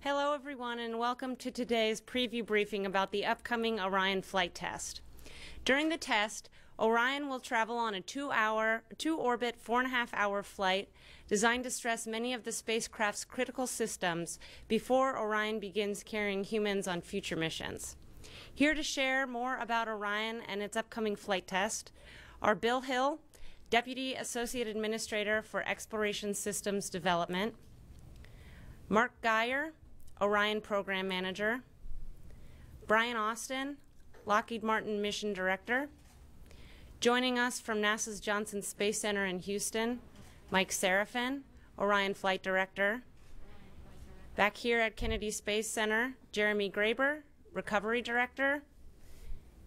Hello everyone and welcome to today's preview briefing about the upcoming Orion flight test. During the test, Orion will travel on a two-orbit, 4.5-hour flight designed to stress many of the spacecraft's critical systems before Orion begins carrying humans on future missions. Here to share more about Orion and its upcoming flight test are Bill Hill, Deputy Associate Administrator for Exploration Systems Development, Mark Geyer, Orion Program Manager, Brian Austin, Lockheed Martin Mission Director. Joining us from NASA's Johnson Space Center in Houston, Mike Serafin, Orion Flight Director. Back here at Kennedy Space Center, Jeremy Graber, Recovery Director,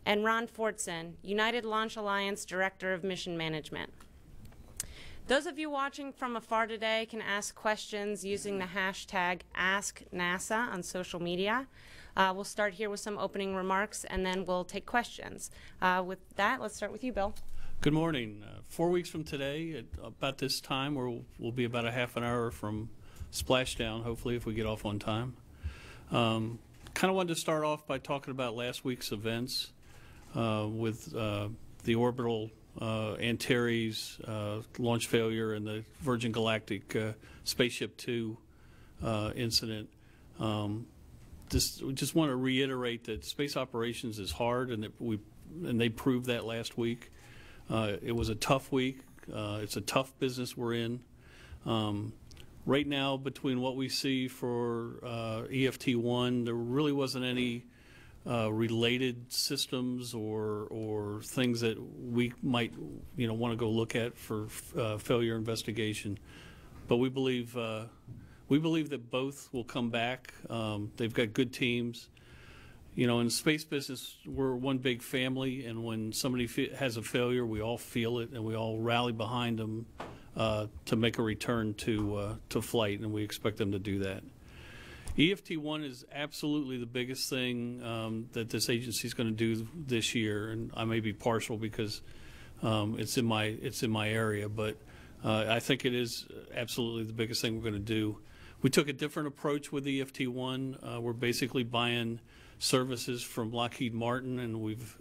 and Ron Fortson, United Launch Alliance Director of Mission Management. Those of you watching from afar today can ask questions using the hashtag AskNASA on social media. We'll start here with some opening remarks and then we'll take questions. With that, let's start with you, Bill. Good morning. 4 weeks from today, at about this time, we'll be about a half an hour from splashdown, hopefully, if we get off on time. Kind of wanted to start off by talking about last week's events with the orbital Antares launch failure and the Virgin Galactic Spaceship 2 incident. We just want to reiterate that space operations is hard, and they proved that last week. It was a tough week. It's a tough business we're in. Right now, between what we see for EFT-1, there really wasn't any related systems or things that we might want to go look at for failure investigation, but we believe that both will come back. They've got good teams. In the space business, we're one big family, and when somebody has a failure, we all feel it and we all rally behind them to make a return to flight, and we expect them to do that. EFT-1 is absolutely the biggest thing that this agency is going to do this year, and I may be partial because it's in my area, but I think it is absolutely the biggest thing we're going to do. We took a different approach with EFT-1. We're basically buying services from Lockheed Martin, and we've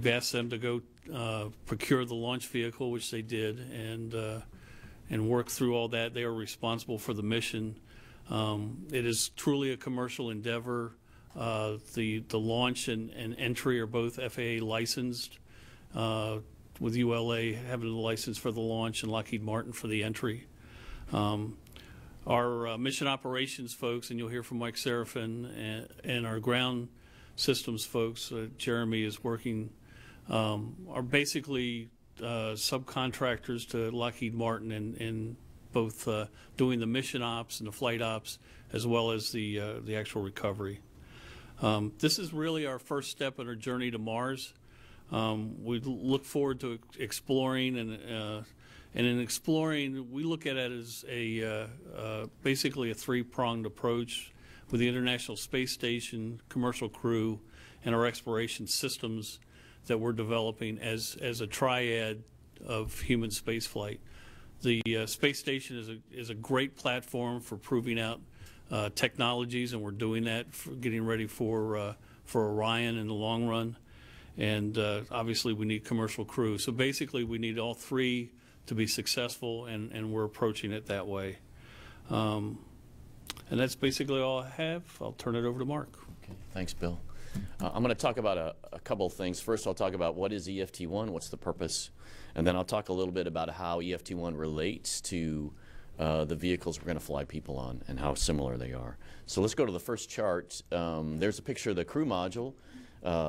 asked them to go procure the launch vehicle, which they did, and work through all that. They are responsible for the mission. It is truly a commercial endeavor. The launch and entry are both FAA licensed, with ULA having the license for the launch and Lockheed Martin for the entry. Our mission operations folks, and you'll hear from Mike Serafin, and our ground systems folks, Jeremy is working, are basically subcontractors to Lockheed Martin in both doing the mission ops and the flight ops, as well as the actual recovery. This is really our first step in our journey to Mars. We look forward to exploring, and in exploring, we look at it as basically a three-pronged approach with the International Space Station, commercial crew, and our exploration systems that we're developing as a triad of human spaceflight. The space station is a great platform for proving out technologies, and we're doing that, getting ready for Orion in the long run. And obviously we need commercial crew. So basically we need all three to be successful, and we're approaching it that way. And that's basically all I have. I'll turn it over to Mark. Okay, thanks, Bill. I'm going to talk about a couple of things. First, I'll talk about what is EFT-1, what's the purpose, and then I'll talk a little bit about how EFT-1 relates to the vehicles we're going to fly people on and how similar they are. So let's go to the first chart. There's a picture of the crew module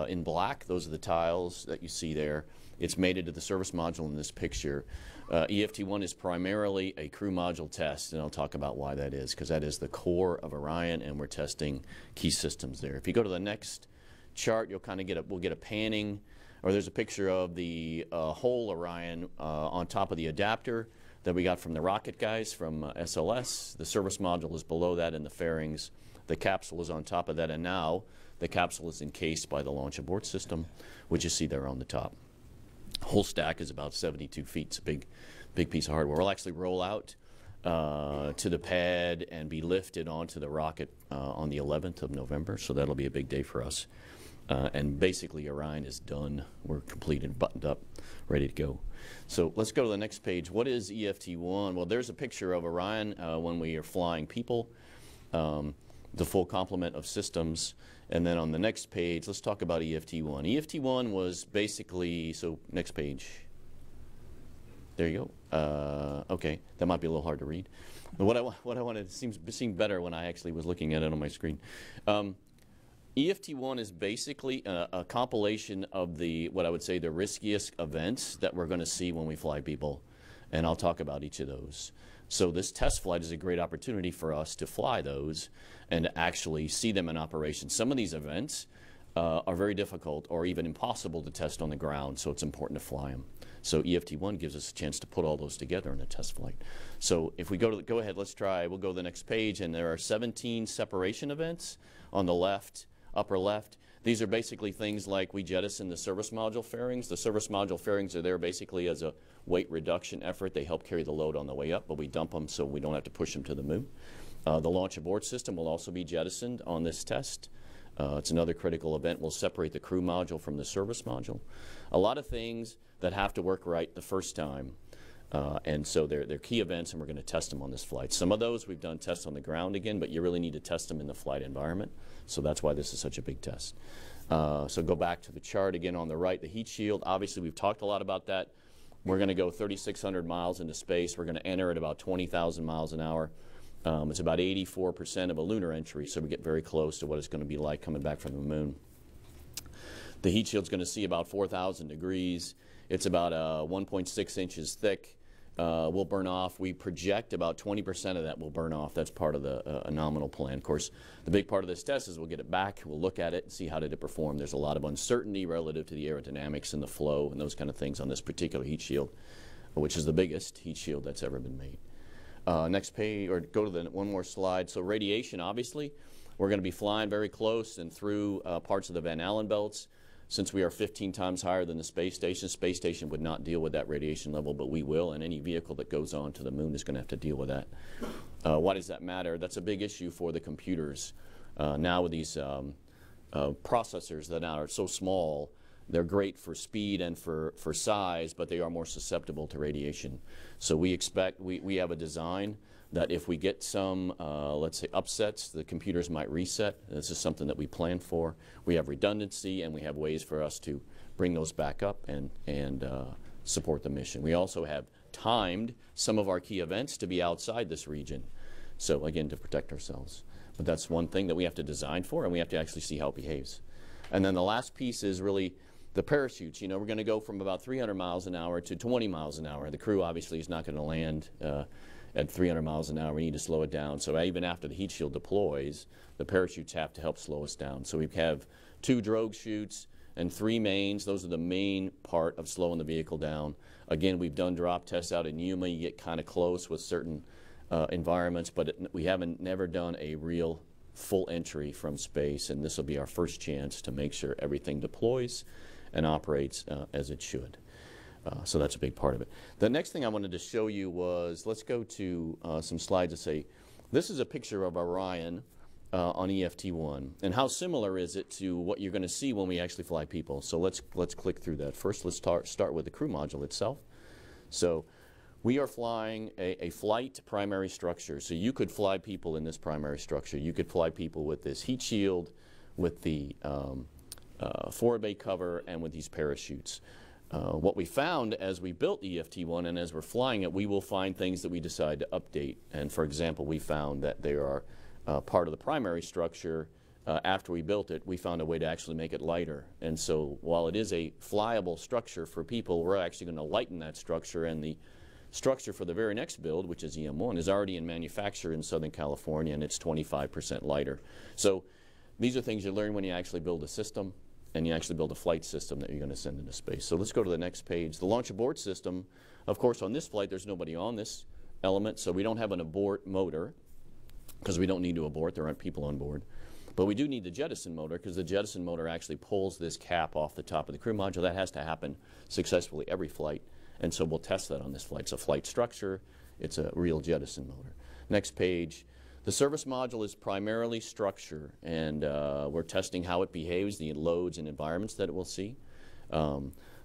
in black. Those are the tiles that you see there. It's mated to the service module in this picture. EFT-1 is primarily a crew module test, and I'll talk about why that is, because that is the core of Orion, and we're testing key systems there. If you go to the next chart, you'll kind of we'll get a panning, or there's a picture of the whole Orion on top of the adapter that we got from the rocket guys from SLS. The service module is below that in the fairings. The capsule is on top of that, and now the capsule is encased by the launch abort system, which you see there on the top. Whole stack is about 72 feet. It's a big piece of hardware. We'll actually roll out to the pad and be lifted onto the rocket on the 11th of November. So that'll be a big day for us. And basically, Orion is done. We're completed, buttoned up, ready to go. So let's go to the next page. What is EFT-1? Well, there's a picture of Orion when we are flying people, the full complement of systems. And then on the next page, let's talk about EFT-1. EFT-1 was basically, so next page. There you go. Okay, that might be a little hard to read. But what I wanted seemed better when I actually was looking at it on my screen. EFT-1 is basically a compilation of what I would say the riskiest events that we're going to see when we fly people, and I'll talk about each of those. So this test flight is a great opportunity for us to fly those and to actually see them in operation. Some of these events are very difficult or even impossible to test on the ground, so it's important to fly them. So EFT-1 gives us a chance to put all those together in a test flight. So if we go ahead, let's try, we'll go to the next page, and there are 17 separation events on the left, upper left. These are basically things like we jettison the service module fairings. The service module fairings are there basically as a weight reduction effort. They help carry the load on the way up, but we dump them so we don't have to push them to the moon. The launch abort system will also be jettisoned on this test. It's another critical event. We'll separate the crew module from the service module. A lot of things that have to work right the first time. And so they're key events, and we're going to test them on this flight. Some of those we've done tests on the ground again, but you really need to test them in the flight environment. So that's why this is such a big test. So go back to the chart again on the right, the heat shield. Obviously, we've talked a lot about that. We're going to go 3,600 miles into space. We're going to enter at about 20,000 miles an hour. It's about 84% of a lunar entry, so we get very close to what it's going to be like coming back from the moon. The heat shield's going to see about 4,000 degrees. It's about 1.6 inches thick. Will burn off. We project about 20% of that will burn off. That's part of the nominal plan. Of course, the big part of this test is we'll get it back. We'll look at it and see how did it perform. There's a lot of uncertainty relative to the aerodynamics and the flow and those kind of things on this particular heat shield, which is the biggest heat shield that's ever been made. Next page, or go to the one more slide. So radiation, obviously, we're going to be flying very close and through parts of the Van Allen belts. Since we are 15 times higher than the space station would not deal with that radiation level, but we will, and any vehicle that goes on to the moon is going to have to deal with that. Why does that matter? That's a big issue for the computers. Now with these processors that now are so small, they're great for speed and for size, but they are more susceptible to radiation. So we expect, we have a design that if we get some, let's say, upsets, the computers might reset. This is something that we plan for. We have redundancy, and we have ways for us to bring those back up and support the mission. We also have timed some of our key events to be outside this region, so again, to protect ourselves. But that's one thing that we have to design for, and we have to actually see how it behaves. And then the last piece is really the parachutes. You know, we're going to go from about 300 miles an hour to 20 miles an hour. The crew obviously is not going to land at 300 miles an hour. We need to slow it down. So even after the heat shield deploys, the parachutes have to help slow us down. So we have 2 drogue chutes and 3 mains. Those are the main part of slowing the vehicle down. Again, we've done drop tests out in Yuma. You get kind of close with certain environments, but we haven't never done a real full entry from space, and this will be our first chance to make sure everything deploys and operates as it should. So that's a big part of it. The next thing I wanted to show you was, let's go to some slides that say, this is a picture of Orion on EFT-1. And how similar is it to what you're going to see when we actually fly people? So let's click through that. First, let's start with the crew module itself. So we are flying a flight primary structure. So you could fly people in this primary structure. You could fly people with this heat shield, with the forward bay cover, and with these parachutes. What we found as we built EFT-1 and as we're flying it, we will find things that we decide to update. And for example, we found that they are part of the primary structure. After we built it, we found a way to actually make it lighter. And so while it is a flyable structure for people, we're actually going to lighten that structure. And the structure for the very next build, which is EM1, is already in manufacture in Southern California, and it's 25% lighter. So these are things you learn when you actually build a system, and you actually build a flight system that you're going to send into space. So let's go to the next page. The launch abort system, of course, on this flight, there's nobody on this element, so we don't have an abort motor, because we don't need to abort. There aren't people on board. But we do need the jettison motor, because the jettison motor actually pulls this cap off the top of the crew module. That has to happen successfully every flight. And so we'll test that on this flight. It's a flight structure. It's a real jettison motor. Next page. The service module is primarily structure, and we're testing how it behaves, the loads and environments that it will see.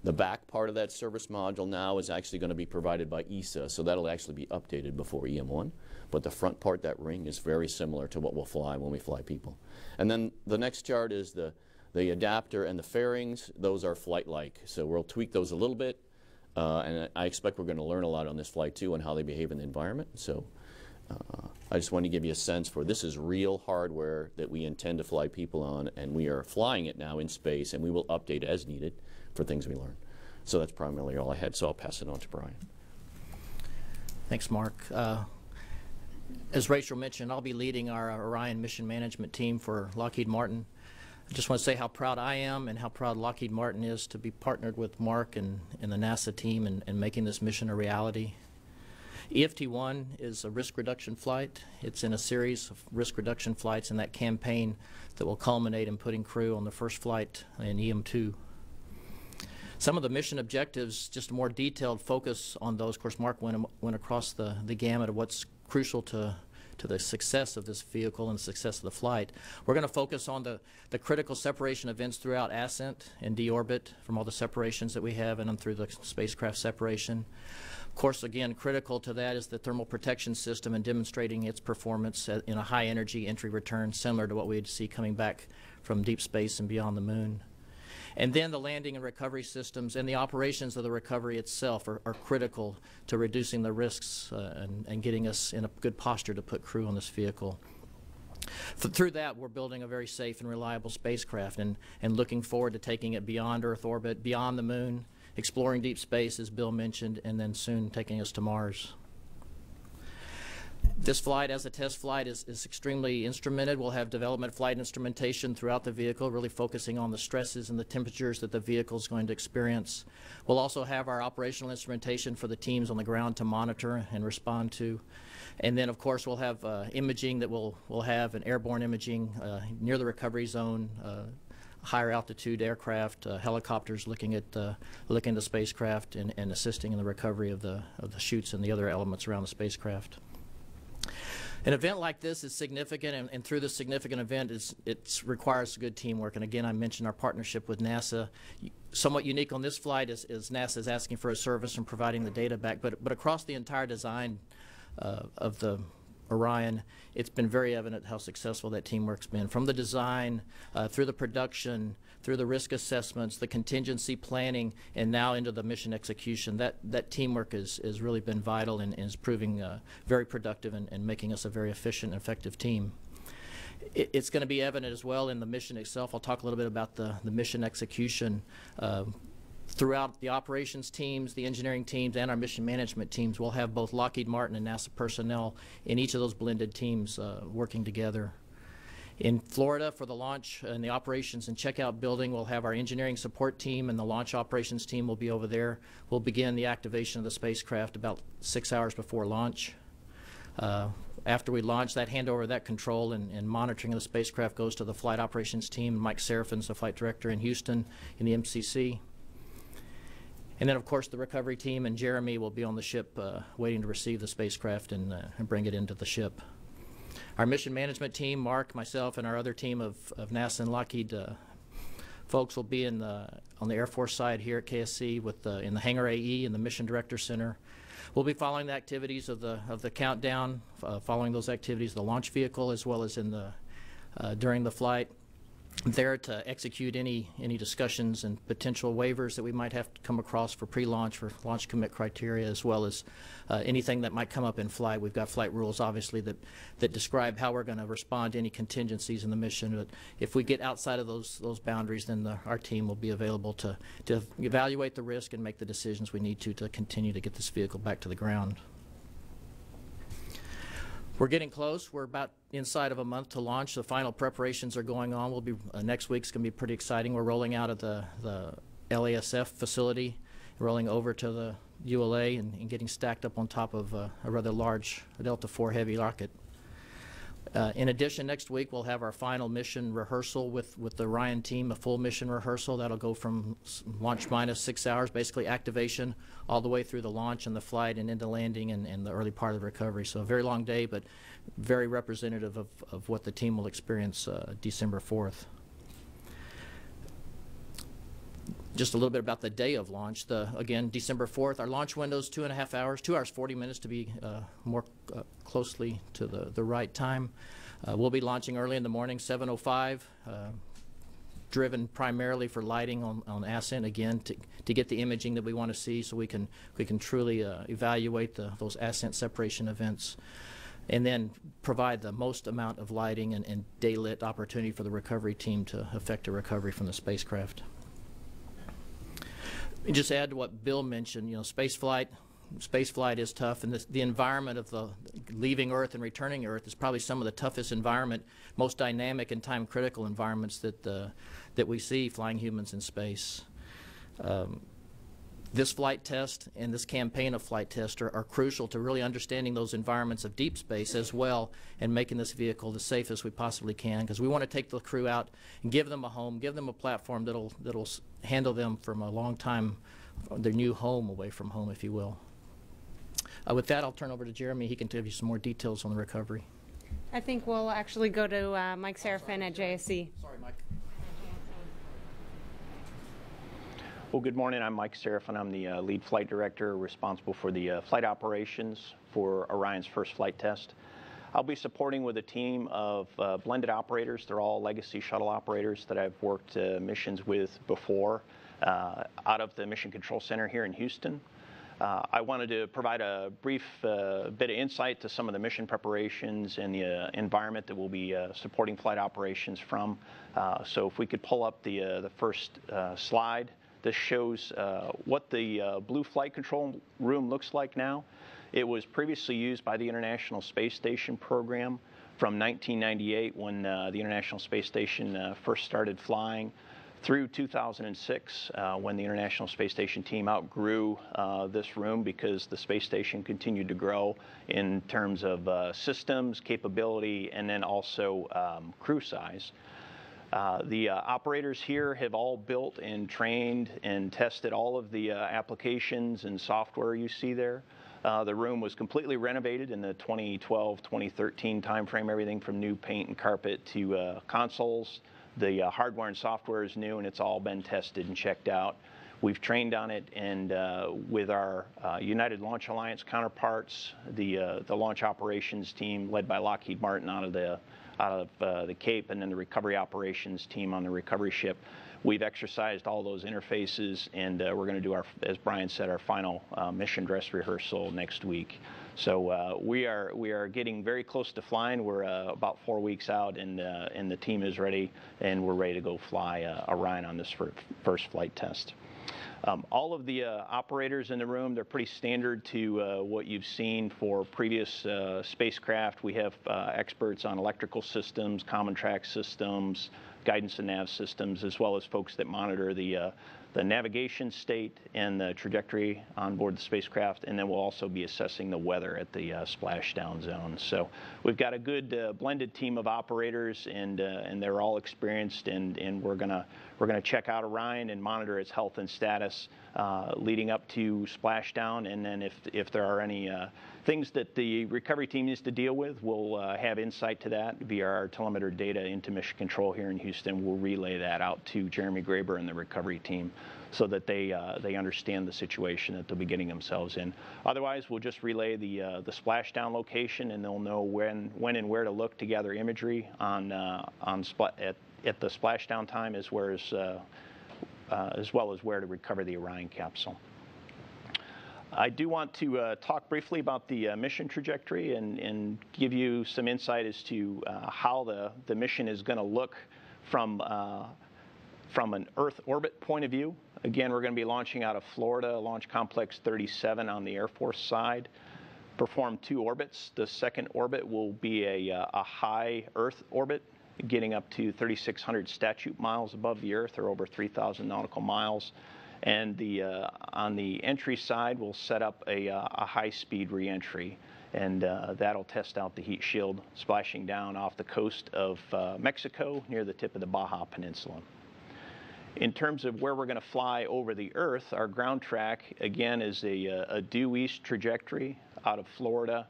The back part of that service module now is actually going to be provided by ESA, so that'll actually be updated before EM1. But the front part, that ring, is very similar to what we'll fly when we fly people. And then the next chart is the adapter and the fairings. Those are flight-like, so we'll tweak those a little bit. And I expect we're going to learn a lot on this flight, too, on how they behave in the environment. So I just want to give you a sense for this is real hardware that we intend to fly people on, and we are flying it now in space, and we will update as needed for things we learn. So that's primarily all I had, so I'll pass it on to Brian. Thanks, Mark. As Rachel mentioned, I'll be leading our Orion mission management team for Lockheed Martin. I just want to say how proud I am and how proud Lockheed Martin is to be partnered with Mark and the NASA team in making this mission a reality. EFT-1 is a risk reduction flight. It's in a series of risk reduction flights in that campaign that will culminate in putting crew on the first flight in EM2. Some of the mission objectives, just a more detailed focus on those. Of course, Mark went across the gamut of what's crucial to the success of this vehicle and the success of the flight. We're going to focus on the critical separation events throughout ascent and deorbit from all the separations that we have and through the spacecraft separation. Of course, again, critical to that is the thermal protection system and demonstrating its performance in a high energy entry return similar to what we'd see coming back from deep space and beyond the moon. And then the landing and recovery systems and the operations of the recovery itself are critical to reducing the risks and getting us in a good posture to put crew on this vehicle. Through that, we're building a very safe and reliable spacecraft and looking forward to taking it beyond Earth orbit, beyond the moon, exploring deep space, as Bill mentioned, and then soon taking us to Mars. This flight, as a test flight, is extremely instrumented. We'll have development flight instrumentation throughout the vehicle, really focusing on the stresses and the temperatures that the vehicle is going to experience. We'll also have our operational instrumentation for the teams on the ground to monitor and respond to. And then, of course, we'll have imaging that we'll have an airborne imaging near the recovery zone, higher altitude aircraft, helicopters looking at the spacecraft and assisting in the recovery of the chutes and the other elements around the spacecraft. An event like this is significant, and through this significant event, it requires good teamwork. And again, I mentioned our partnership with NASA. Somewhat unique on this flight is NASA is asking for a service and providing the data back. But across the entire design of the Orion, it's been very evident how successful that teamwork's been. From the design, through the production, through the risk assessments, the contingency planning, and now into the mission execution, that teamwork has really been vital and is proving very productive and making us a very efficient and effective team. It's going to be evident as well in the mission itself. I'll talk a little bit about the mission execution. Throughout the operations teams, the engineering teams, and our mission management teams, we'll have both Lockheed Martin and NASA personnel in each of those blended teams working together. In Florida for the launch and the operations and checkout building, we'll have our engineering support team, and the launch operations team will be over there. We'll begin the activation of the spacecraft about 6 hours before launch. After we launch, that handover of that control and monitoring of the spacecraft goes to the flight operations team. Mike Serafin's the flight director in Houston in the MCC. And then, of course, the recovery team and Jeremy will be on the ship waiting to receive the spacecraft and bring it into the ship. Our mission management team, Mark, myself, and our other team of NASA and Lockheed folks will be on the Air Force side here at KSC in the Hangar AE in the Mission Director Center. We'll be following the activities of the countdown, following those activities of the launch vehicle, as well as during the flight. There to execute any discussions and potential waivers that we might have to come across for pre-launch, for launch commit criteria, as well as anything that might come up in flight. We've got flight rules, obviously, that describe how we're going to respond to any contingencies in the mission. But if we get outside of those boundaries, then our team will be available to evaluate the risk and make the decisions we need to continue to get this vehicle back to the ground. We're getting close. We're about inside of a month to launch. The final preparations are going on. Next week's going to be pretty exciting. We're rolling out of the LASF facility, rolling over to the ULA and getting stacked up on top of a rather large Delta IV Heavy rocket. In addition, next week we'll have our final mission rehearsal with the Orion team, a full mission rehearsal. That'll go from launch minus 6 hours, basically activation, all the way through the launch and the flight and into landing and the early part of the recovery. So a very long day, but very representative of what the team will experience December 4th. Just a little bit about the day of launch. Again, December 4th, our launch window is 2.5 hours, 2 hours 40 minutes to be more closely to the right time. We'll be launching early in the morning, 7:05, driven primarily for lighting on ascent, again, to get the imaging that we want to see so we can truly evaluate those ascent separation events, and then provide the most amount of lighting and day-lit opportunity for the recovery team to effect a recovery from the spacecraft. And just add to what Bill mentioned, you know, space flight is tough, and the environment of the leaving Earth and returning Earth is probably some of the toughest environment, most dynamic and time-critical environments that we see flying humans in space. This flight test and this campaign of flight tests are crucial to really understanding those environments of deep space as well, and making this vehicle the safest we possibly can, because we want to take the crew out and give them a home, give them a platform that'll handle them from a long time, their new home away from home, if you will. With that, I'll turn over to Jeremy. He can give you some more details on the recovery. I think we'll actually go to Mike Serafin at JSC. Sorry, Mike. Well, good morning. I'm Mike Serafin. I'm the lead flight director responsible for the flight operations for Orion's first flight test. I'll be supporting with a team of blended operators. They're all legacy shuttle operators that I've worked missions with before out of the Mission Control Center here in Houston. I wanted to provide a brief bit of insight to some of the mission preparations and the environment that we'll be supporting flight operations from. So if we could pull up the first slide. This shows what the blue flight control room looks like now. It was previously used by the International Space Station program from 1998 when the International Space Station first started flying through 2006 when the International Space Station team outgrew this room because the space station continued to grow in terms of systems, capability, and then also crew size. The operators here have all built and trained and tested all of the applications and software you see there. The room was completely renovated in the 2012-2013 timeframe, everything from new paint and carpet to consoles. The hardware and software is new, and it's all been tested and checked out. We've trained on it, and with our United Launch Alliance counterparts, the launch operations team led by Lockheed Martin out of the Cape, and then the recovery operations team on the recovery ship. We've exercised all those interfaces, and we're going to do our, as Brian said, our final mission dress rehearsal next week. So we are getting very close to flying. We're about 4 weeks out, and the team is ready, and we're ready to go fly Orion on this first flight test. All of the operators in the room, they're pretty standard to what you've seen for previous spacecraft. We have experts on electrical systems, common track systems, guidance and nav systems, as well as folks that monitor the navigation state and the trajectory on board the spacecraft, and then we'll also be assessing the weather at the splashdown zone. So we've got a good blended team of operators, and they're all experienced, and we're gonna check out Orion and monitor its health and status leading up to splashdown, and then if there are any things that the recovery team needs to deal with, we'll have insight to that via our telemeter data into Mission Control here in Houston. We'll relay that out to Jeremy Graber and the recovery team so that they understand the situation that they'll be getting themselves in. Otherwise, we'll just relay the splashdown location, and they'll know when and where to look to gather imagery at the splashdown time, as well as where to recover the Orion capsule. I do want to talk briefly about the mission trajectory and give you some insight as to how the mission is going to look from an Earth orbit point of view. Again, we're going to be launching out of Florida, Launch Complex 37 on the Air Force side. Perform 2 orbits. The second orbit will be a high Earth orbit, getting up to 3,600 statute miles above the Earth, or over 3,000 nautical miles. And on the entry side, we'll set up a high-speed reentry, and that'll test out the heat shield splashing down off the coast of Mexico near the tip of the Baja Peninsula. In terms of where we're going to fly over the Earth, our ground track, again, is a due east trajectory out of Florida.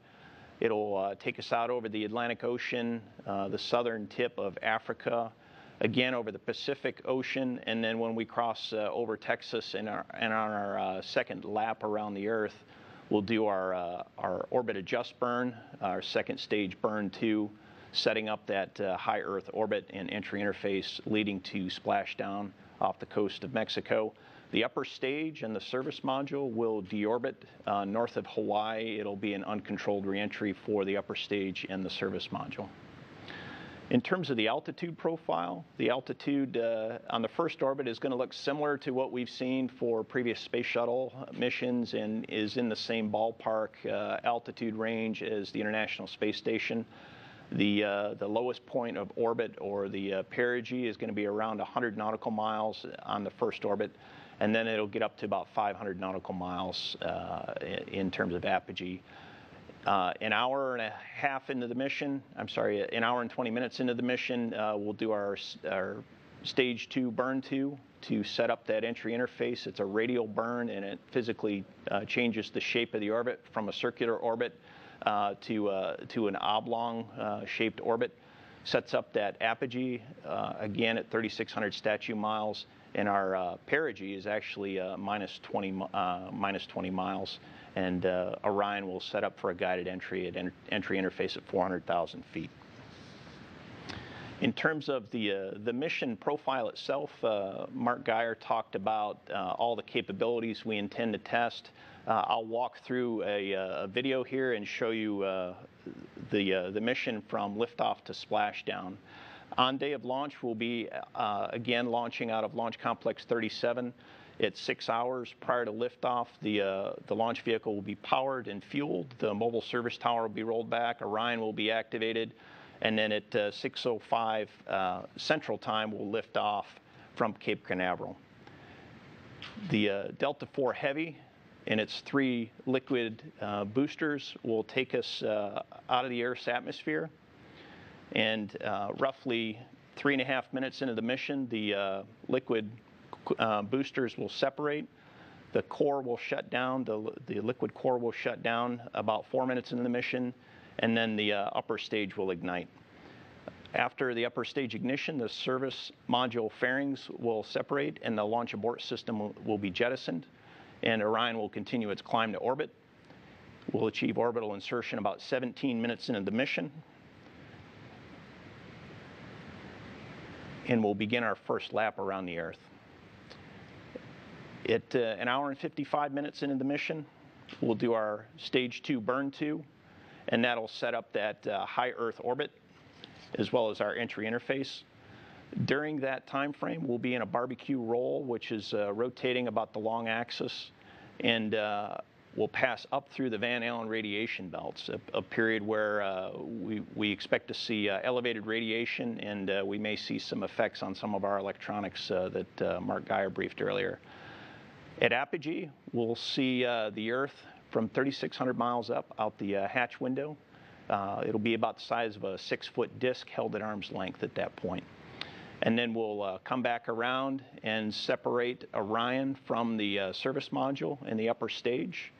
It'll take us out over the Atlantic Ocean, the southern tip of Africa, again over the Pacific Ocean, and then when we cross over Texas and on our second lap around the Earth, we'll do our orbit adjust burn, our second stage burn 2, setting up that high Earth orbit and entry interface leading to splashdown off the coast of Mexico. The upper stage and the service module will deorbit north of Hawaii. It'll be an uncontrolled reentry for the upper stage and the service module. In terms of the altitude profile, the altitude on the first orbit is going to look similar to what we've seen for previous space shuttle missions and is in the same ballpark altitude range as the International Space Station. The lowest point of orbit, or the perigee, is going to be around 100 nautical miles on the first orbit, and then it'll get up to about 500 nautical miles in terms of apogee. An hour and a half into the mission, an hour and 20 minutes into the mission, we'll do our stage 2 burn 2 to set up that entry interface. It's a radial burn, and it physically changes the shape of the orbit from a circular orbit to an oblong shaped orbit. Sets up that apogee again at 3,600 statute miles, and our perigee is actually minus 20 miles. And Orion will set up for a guided entry at entry interface at 400,000 feet. In terms of the mission profile itself, Mark Geyer talked about all the capabilities we intend to test. I'll walk through a video here and show you the mission from liftoff to splashdown. On day of launch, we'll be again launching out of Launch Complex 37. At 6 hours prior to liftoff, the launch vehicle will be powered and fueled. The mobile service tower will be rolled back. Orion will be activated. And then at 6:05 Central Time, we'll lift off from Cape Canaveral. The Delta IV Heavy and its 3 liquid boosters will take us out of the Earth's atmosphere. And roughly 3.5 minutes into the mission, the liquid boosters will separate. The core will shut down. The liquid core will shut down about 4 minutes into the mission, and then the upper stage will ignite. After the upper stage ignition, the service module fairings will separate, and the launch abort system will be jettisoned, and Orion will continue its climb to orbit. We'll achieve orbital insertion about 17 minutes into the mission, and we'll begin our first lap around the Earth. At an hour and 55 minutes into the mission, we'll do our stage 2 burn 2, and that'll set up that high Earth orbit as well as our entry interface. During that time frame, we'll be in a barbecue roll, which is rotating about the long axis, and we'll pass up through the Van Allen radiation belts, a period where we expect to see elevated radiation, and we may see some effects on some of our electronics that Mark Geyer briefed earlier. At apogee, we'll see the Earth from 3,600 miles up out the hatch window. It'll be about the size of a 6-foot disc held at arm's length at that point. And then we'll come back around and separate Orion from the service module in the upper stage.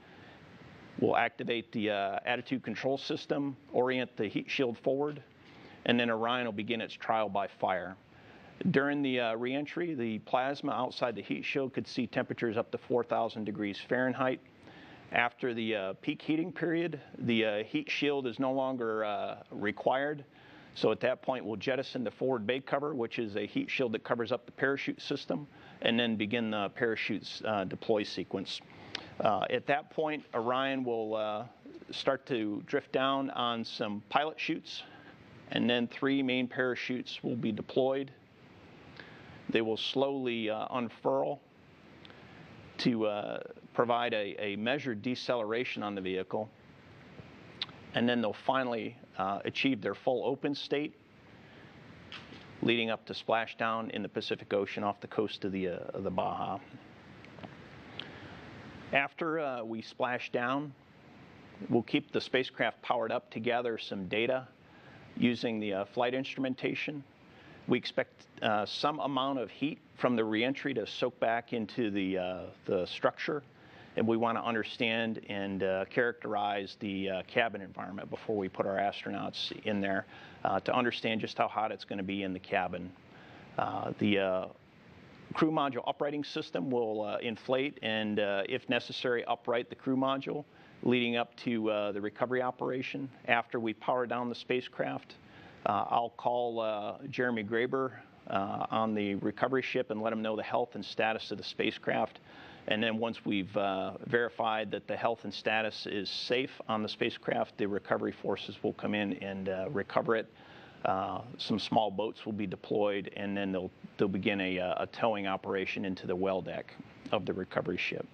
We'll activate the attitude control system, orient the heat shield forward, and then Orion will begin its trial by fire. During the reentry, the plasma outside the heat shield could see temperatures up to 4,000 degrees Fahrenheit. After the peak heating period, the heat shield is no longer required. So at that point, we'll jettison the forward bake cover, which is a heat shield that covers up the parachute system, and then begin the parachute's deploy sequence. At that point, Orion will start to drift down on some pilot chutes, and then 3 main parachutes will be deployed. They will slowly unfurl to provide a measured deceleration on the vehicle, and then they'll finally achieve their full open state, leading up to splashdown in the Pacific Ocean off the coast of the Baja. After we splash down, we'll keep the spacecraft powered up to gather some data using the flight instrumentation. We expect some amount of heat from the reentry to soak back into the structure, and we want to understand and characterize the cabin environment before we put our astronauts in there to understand just how hot it's going to be in the cabin. The crew module uprighting system will inflate and, if necessary, upright the crew module leading up to the recovery operation. After we power down the spacecraft, I'll call Jeremy Graber on the recovery ship and let him know the health and status of the spacecraft. And then once we've verified that the health and status is safe on the spacecraft, the recovery forces will come in and recover it. Some small boats will be deployed, and then they'll begin a towing operation into the well deck of the recovery ship.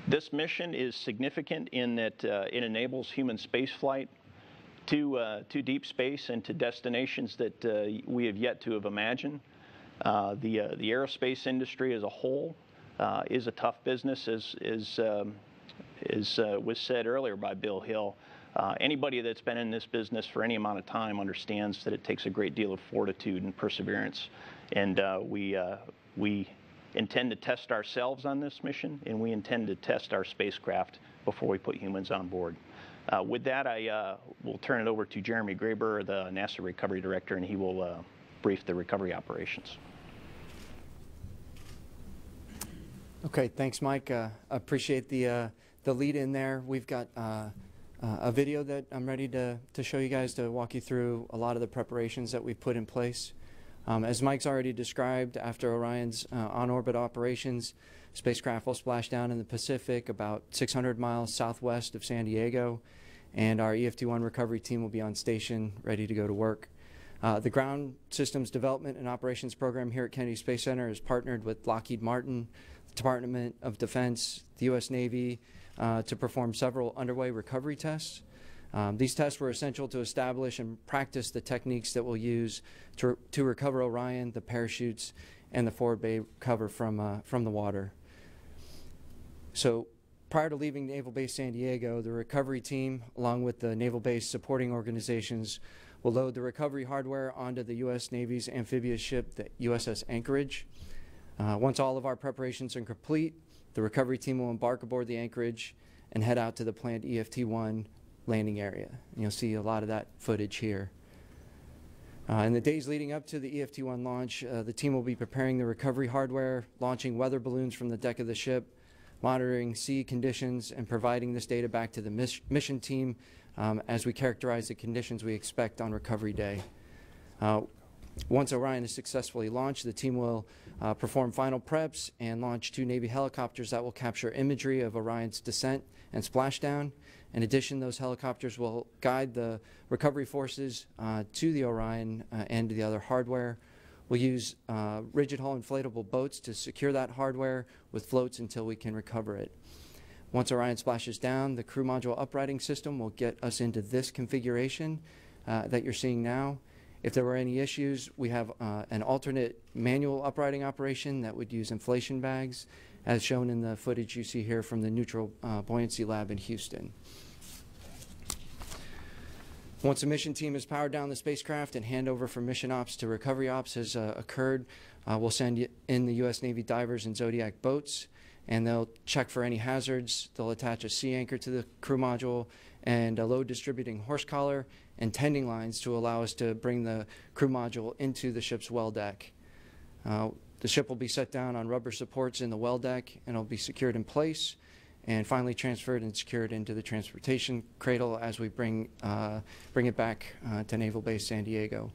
This mission is significant in that it enables human spaceflight to deep space and to destinations that we have yet to have imagined. The aerospace industry as a whole is a tough business, as was said earlier by Bill Hill. Anybody that's been in this business for any amount of time understands that it takes a great deal of fortitude and perseverance. And we intend to test ourselves on this mission, and we intend to test our spacecraft before we put humans on board. With that, I will turn it over to Jeremy Graber, the NASA Recovery Director, and he will brief the recovery operations. Okay, thanks, Mike. Appreciate the lead in there. We've got a video that I'm ready to show you guys to walk you through a lot of the preparations that we've put in place. As Mike's already described, after Orion's on-orbit operations, spacecraft will splash down in the Pacific about 600 miles southwest of San Diego, and our EFT-1 recovery team will be on station ready to go to work. The Ground Systems Development and Operations Program here at Kennedy Space Center is partnered with Lockheed Martin, the Department of Defense, the U.S. Navy, to perform several underway recovery tests. These tests were essential to establish and practice the techniques that we'll use to recover Orion, the parachutes, and the forward bay cover from the water. So prior to leaving Naval Base San Diego, the recovery team, along with the Naval Base supporting organizations, will load the recovery hardware onto the U.S. Navy's amphibious ship, the USS Anchorage. Once all of our preparations are complete, the recovery team will embark aboard the Anchorage and head out to the planned EFT-1 landing area. And you'll see a lot of that footage here. In the days leading up to the EFT-1 launch, the team will be preparing the recovery hardware, launching weather balloons from the deck of the ship, monitoring sea conditions, and providing this data back to the mission team as we characterize the conditions we expect on recovery day. Once Orion is successfully launched, the team will perform final preps and launch 2 Navy helicopters that will capture imagery of Orion's descent and splashdown. In addition, those helicopters will guide the recovery forces to the Orion and the other hardware. We'll use rigid hull inflatable boats to secure that hardware with floats until we can recover it. Once Orion splashes down, the crew module uprighting system will get us into this configuration that you're seeing now. If there were any issues, we have an alternate manual uprighting operation that would use inflation bags, as shown in the footage you see here from the Neutral Buoyancy Lab in Houston. Once the mission team has powered down the spacecraft and handover from mission ops to recovery ops has occurred, we'll send in the U.S. Navy divers and Zodiac boats, and they'll check for any hazards. They'll attach a sea anchor to the crew module and a load distributing horse collar and tending lines to allow us to bring the crew module into the ship's well deck. The ship will be set down on rubber supports in the well deck, and it'll be secured in place and finally transferred and secured into the transportation cradle as we bring it back to Naval Base San Diego.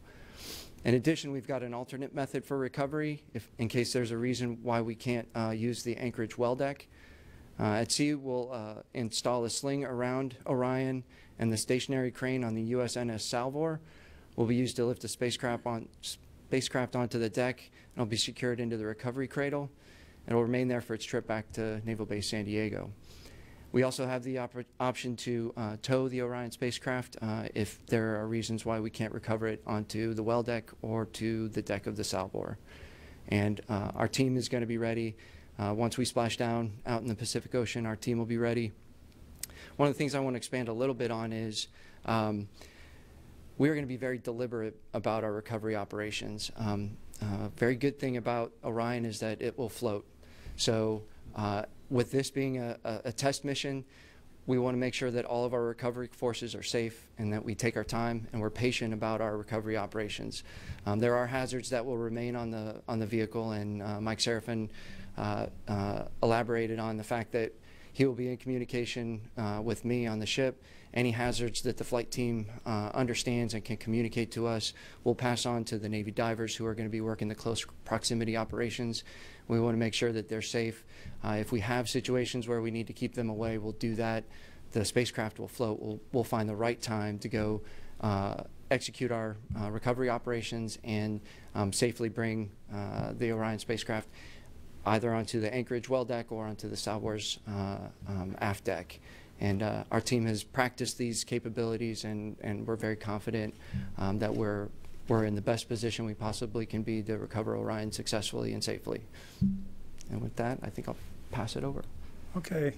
In addition, we've got an alternate method for recovery in case there's a reason why we can't use the Anchorage well deck. At sea, we'll install a sling around Orion, and the stationary crane on the USNS Salvor will be used to lift the spacecraft onto the deck, and it'll be secured into the recovery cradle. It'll remain there for its trip back to Naval Base San Diego. We also have the option to tow the Orion spacecraft if there are reasons why we can't recover it onto the well deck or to the deck of the Salvor. And our team is going to be ready once we splash down out in the Pacific Ocean, our team will be ready. One of the things I want to expand a little bit on is we're going to be very deliberate about our recovery operations. Very good thing about Orion is that it will float. So with this being a test mission, we want to make sure that all of our recovery forces are safe and that we take our time and we're patient about our recovery operations. There are hazards that will remain on the vehicle, and Mike Serafin elaborated on the fact that he will be in communication with me on the ship. Any hazards that the flight team understands and can communicate to us, we'll pass on to the Navy divers who are going to be working the close proximity operations. We want to make sure that they're safe. If we have situations where we need to keep them away, we'll do that. The spacecraft will float. We'll find the right time to go execute our recovery operations and safely bring the Orion spacecraft either onto the Anchorage well deck or onto the Salvors aft deck. And our team has practiced these capabilities, and we're very confident that we're in the best position we possibly can be to recover Orion successfully and safely. And with that, I think I'll pass it over. Okay,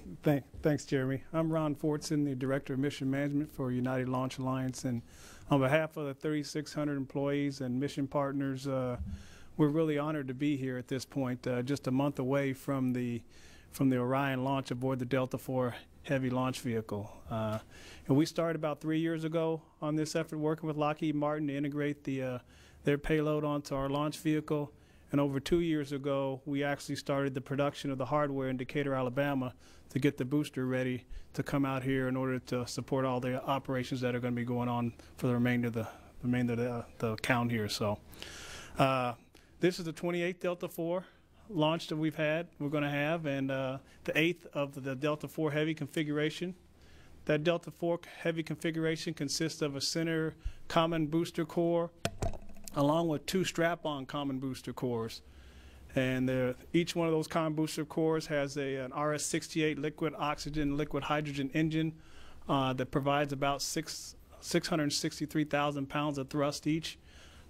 thanks, Jeremy. I'm Ron Fortson, the Director of Mission Management for United Launch Alliance, and on behalf of the 3,600 employees and mission partners, we're really honored to be here at this point, just a month away from the Orion launch aboard the Delta IV Heavy launch vehicle. And we started about 3 years ago on this effort, working with Lockheed Martin to integrate their payload onto our launch vehicle. And over 2 years ago, we actually started the production of the hardware in Decatur, Alabama, to get the booster ready to come out here in order to support all the operations that are going to be going on for the remainder of the count here. So this is the 28th Delta IV launch that we're going to have, and the 8th of the Delta IV Heavy configuration. That Delta IV Heavy configuration consists of a center common booster core along with 2 strap-on common booster cores. And each one of those common booster cores has an RS-68 liquid oxygen, liquid hydrogen engine that provides about 663,000 pounds of thrust each.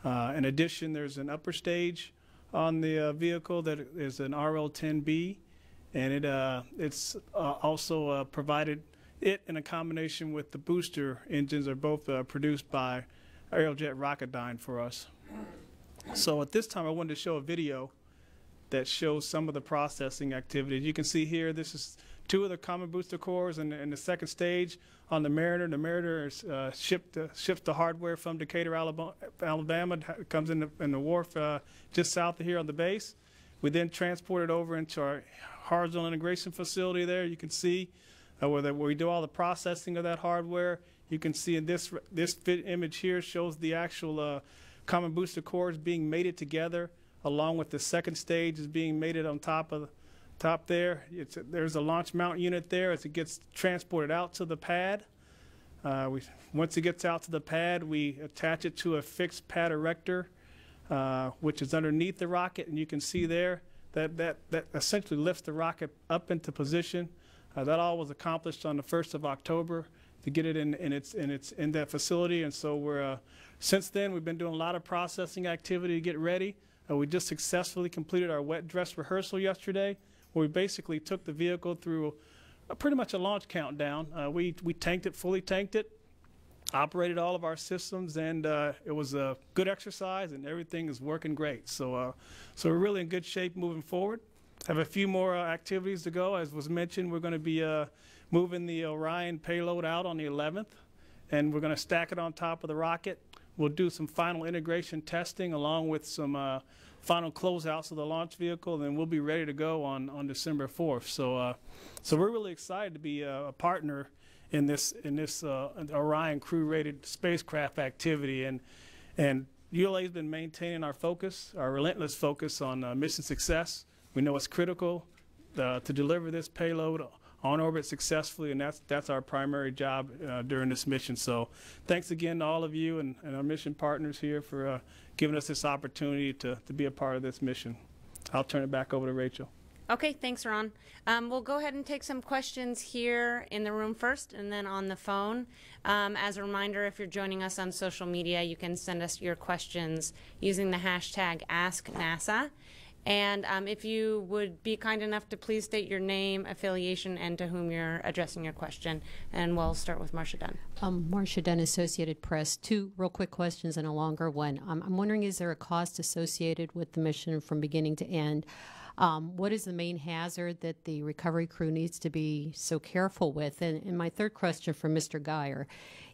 In addition, there's an upper stage on the vehicle that is an RL-10B, and it's also provided. It, in a combination with the booster engines, are both produced by Aerojet Rocketdyne for us. So at this time, I wanted to show a video that shows some of the processing activities. You can see here, this is 2 of the common booster cores in the second stage on the Mariner. The Mariner is, ships the hardware from Decatur, Alabama. It comes in the wharf just south of here on the base. We then transport it over into our horizontal integration facility there. You can see where we do all the processing of that hardware. You can see in this image here shows the actual common booster cores being mated together, along with the second stage is being mated on top there. There's a launch mount unit there as it gets transported out to the pad. Once it gets out to the pad, we attach it to a fixed pad erector, which is underneath the rocket, and you can see there that essentially lifts the rocket up into position. That all was accomplished on the 1st of October to get it in that facility, and so since then we've been doing a lot of processing activity to get ready. We just successfully completed our wet dress rehearsal yesterday, where we basically took the vehicle through pretty much a launch countdown. We fully tanked it, operated all of our systems, and it was a good exercise, and everything is working great. So we're really in good shape moving forward. Have a few more activities to go. As was mentioned, we're going to be moving the Orion payload out on the 11th, and we're going to stack it on top of the rocket. We'll do some final integration testing along with some final closeouts of the launch vehicle, and then we'll be ready to go on December 4th. So we're really excited to be a partner in this Orion crew-rated spacecraft activity, and ULA has been maintaining our focus, our relentless focus on mission success. We know it's critical to deliver this payload on orbit successfully, and that's our primary job during this mission. So thanks again to all of you and our mission partners here for giving us this opportunity to be a part of this mission. I'll turn it back over to Rachel. Okay, thanks, Ron. We'll go ahead and take some questions here in the room first and then on the phone. As a reminder, if you're joining us on social media, you can send us your questions using the hashtag AskNASA. And if you would be kind enough to please state your name, affiliation, and to whom you're addressing your question. And we'll start with Marcia Dunn. Marcia Dunn, Associated Press. Two real quick questions and a longer one. I'm wondering, is there a cost associated with the mission from beginning to end? What is the main hazard that the recovery crew needs to be so careful with? And my third question for Mr. Geyer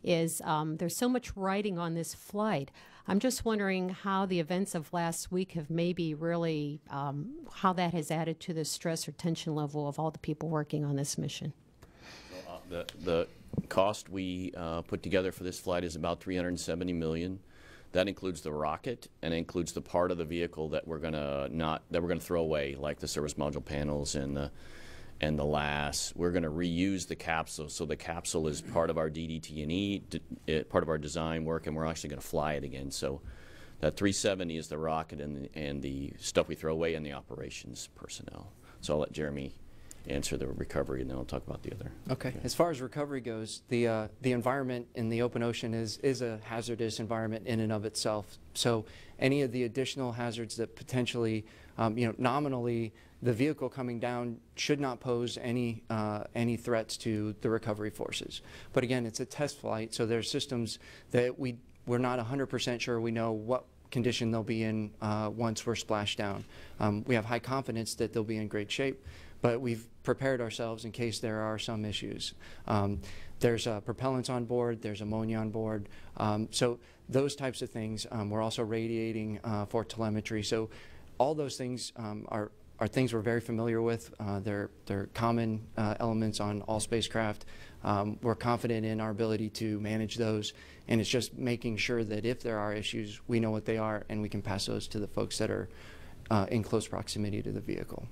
is, there's so much writing on this flight. I'm just wondering how the events of last week have maybe really, how that has added to the stress or tension level of all the people working on this mission. The cost we put together for this flight is about $370 million. That includes the rocket and includes the part of the vehicle that we're gonna throw away, like the service module panels and the LAS. We're going to reuse the capsule, so the capsule is part of our DDT&E, part of our design work, and we're actually going to fly it again. So that 370 is the rocket and the stuff we throw away and the operations personnel. So I'll let Jeremy answer the recovery, and then I'll talk about the other. Okay. As far as recovery goes, the environment in the open ocean is a hazardous environment in and of itself. So any of the additional hazards that potentially, nominally, the vehicle coming down should not pose any threats to the recovery forces. But again, it's a test flight, so there's systems that we're not 100% sure we know what condition they'll be in once we're splashed down. We have high confidence that they'll be in great shape, but we've prepared ourselves in case there are some issues. There's propellants on board, there's ammonia on board, so those types of things. We're also radiating for telemetry, so all those things are things we're very familiar with. They're common elements on all spacecraft. We're confident in our ability to manage those, and it's just making sure that if there are issues, we know what they are and we can pass those to the folks that are in close proximity to the vehicle.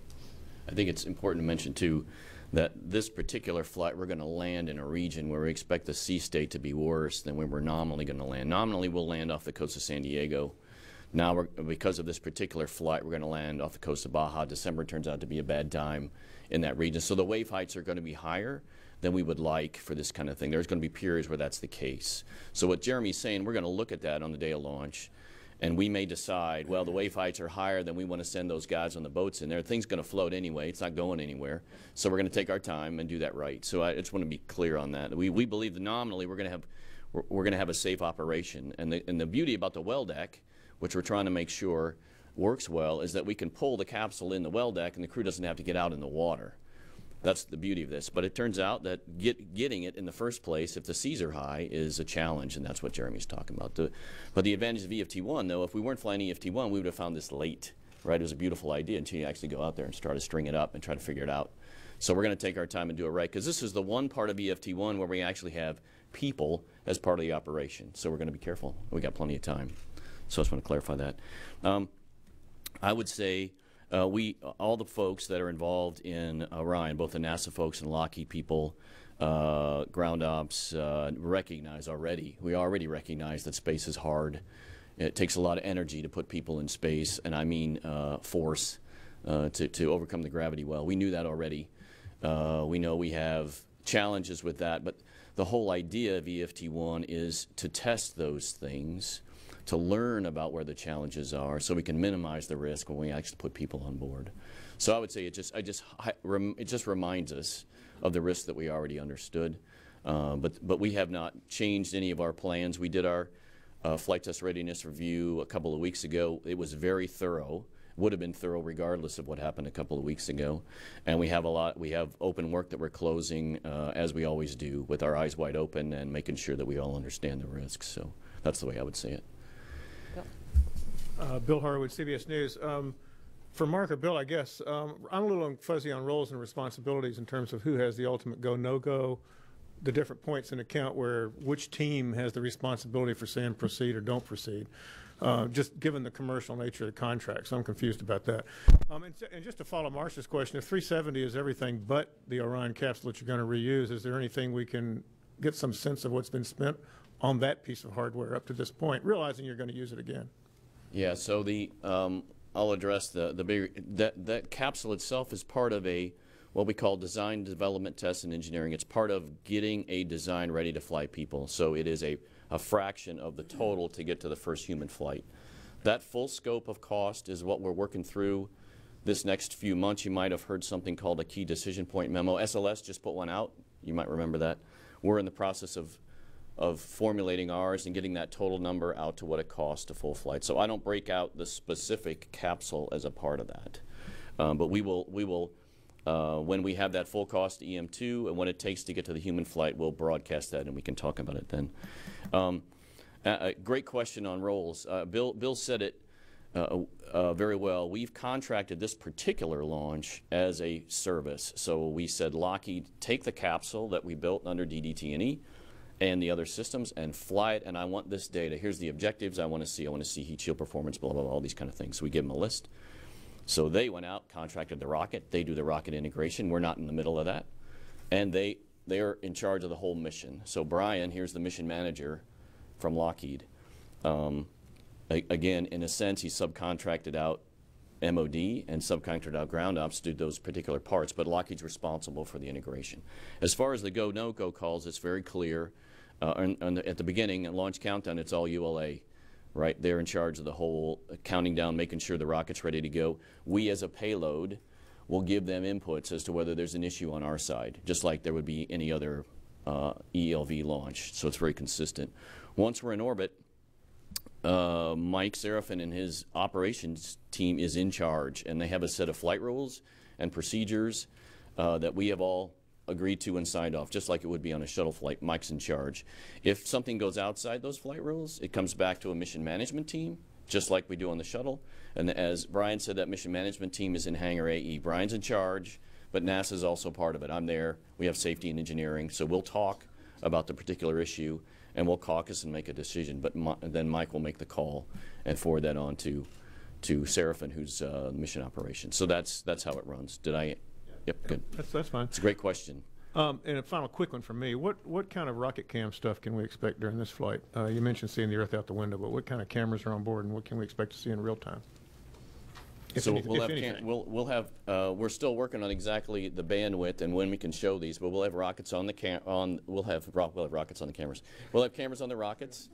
I think it's important to mention, too, that this particular flight, we're going to land in a region where we expect the sea state to be worse than when we're nominally going to land. Nominally, we'll land off the coast of San Diego. Now, because of this particular flight, we're going to land off the coast of Baja. December turns out to be a bad time in that region. So the wave heights are going to be higher than we would like for this kind of thing. There's going to be periods where that's the case. So what Jeremy's saying, we're going to look at that on the day of launch, and we may decide, well, the wave heights are higher than we want to send those guys on the boats in there. The thing's going to float anyway. It's not going anywhere. So we're going to take our time and do that right. So I just want to be clear on that. We believe that nominally we're going to have a safe operation. And the beauty about the well deck, which we're trying to make sure works well, is that we can pull the capsule in the well deck and the crew doesn't have to get out in the water. That's the beauty of this. But it turns out that getting it in the first place, if the seas are high, is a challenge, and that's what Jeremy's talking about. But the advantage of EFT-1, though, if we weren't flying EFT-1, we would have found this late, right? It was a beautiful idea until you actually go out there and start to string it up and try to figure it out. So we're going to take our time and do it right, because this is the one part of EFT-1 where we actually have people as part of the operation. So we're going to be careful. We got plenty of time. So I just want to clarify that. I would say all the folks that are involved in Orion, both the NASA folks and Lockheed people, ground ops, recognize already. We already recognize that space is hard. It takes a lot of energy to put people in space, and I mean force, to overcome the gravity well. We knew that already. We know we have challenges with that, but the whole idea of EFT-1 is to test those things, to learn about where the challenges are so we can minimize the risk when we actually put people on board. So I would say it just reminds us of the risks that we already understood. But we have not changed any of our plans. We did our flight test readiness review a couple of weeks ago. It was very thorough. Would have been thorough regardless of what happened a couple of weeks ago. And we have open work that we're closing as we always do, with our eyes wide open and making sure that we all understand the risks. So that's the way I would say it. Bill Horowitz, CBS News. For Mark or Bill, I guess, I'm a little fuzzy on roles and responsibilities in terms of who has the ultimate go, no-go, the different points in account where which team has the responsibility for saying proceed or don't proceed, just given the commercial nature of the contract. So I'm confused about that. And just to follow Marcia's question, if 370 is everything but the Orion capsule that you're going to reuse, is there anything we can get some sense of what's been spent on that piece of hardware up to this point, realizing you're going to use it again? Yeah, so I'll address that capsule itself is part of what we call design, development, test, and engineering. It's part of getting a design ready to fly people. So it is a fraction of the total to get to the first human flight. That full scope of cost is what we're working through this next few months, you might have heard something called a key decision point memo. SLS just put one out. You might remember that. We're in the process of formulating ours and getting that total number out to what it costs to full flight. So I don't break out the specific capsule as a part of that. But we will when we have that full cost EM2 and what it takes to get to the human flight, we'll broadcast that and we can talk about it then. A great question on roles. Bill said it very well. We've contracted this particular launch as a service. So we said, Lockheed, take the capsule that we built under DDT&E and the other systems and fly it, and I want this data. Here's the objectives I want to see. I want to see heat shield performance, blah, blah, blah, all these kind of things. So we give them a list. So they went out, contracted the rocket. They do the rocket integration. We're not in the middle of that. And they're in charge of the whole mission. So Brian, here's the mission manager from Lockheed. Again, in a sense, he subcontracted out MOD and subcontracted out ground ops to do those particular parts, but Lockheed's responsible for the integration. As far as the go, no-go calls, it's very clear. At the beginning, at launch countdown, it's all ULA, right? They're in charge of the whole counting down, making sure the rocket's ready to go. We, as a payload, will give them inputs as to whether there's an issue on our side, just like there would be any other ELV launch. So it's very consistent. Once we're in orbit, Mike Seraphin and his operations team is in charge, and they have a set of flight rules and procedures that we have all agreed to and signed off, just like it would be on a shuttle flight. Mike's in charge. If something goes outside those flight rules, it comes back to a mission management team, just like we do on the shuttle. And as Brian said, that mission management team is in Hangar AE. Brian's in charge, but NASA's also part of it. I'm there. We have safety and engineering, so we'll talk about the particular issue, and we'll caucus and make a decision. But then Mike will make the call and forward that on to Seraphin, who's mission operations. So that's how it runs. Did I? Yep, good. That's fine. It's a great question. And a final quick one from me. What kind of rocket cam stuff can we expect during this flight? You mentioned seeing the Earth out the window, but what kind of cameras are on board, and what can we expect to see in real time? We're still working on exactly the bandwidth and when we can show these, but we'll have rockets on the we'll have rockets on the cameras. We'll have cameras on the rockets,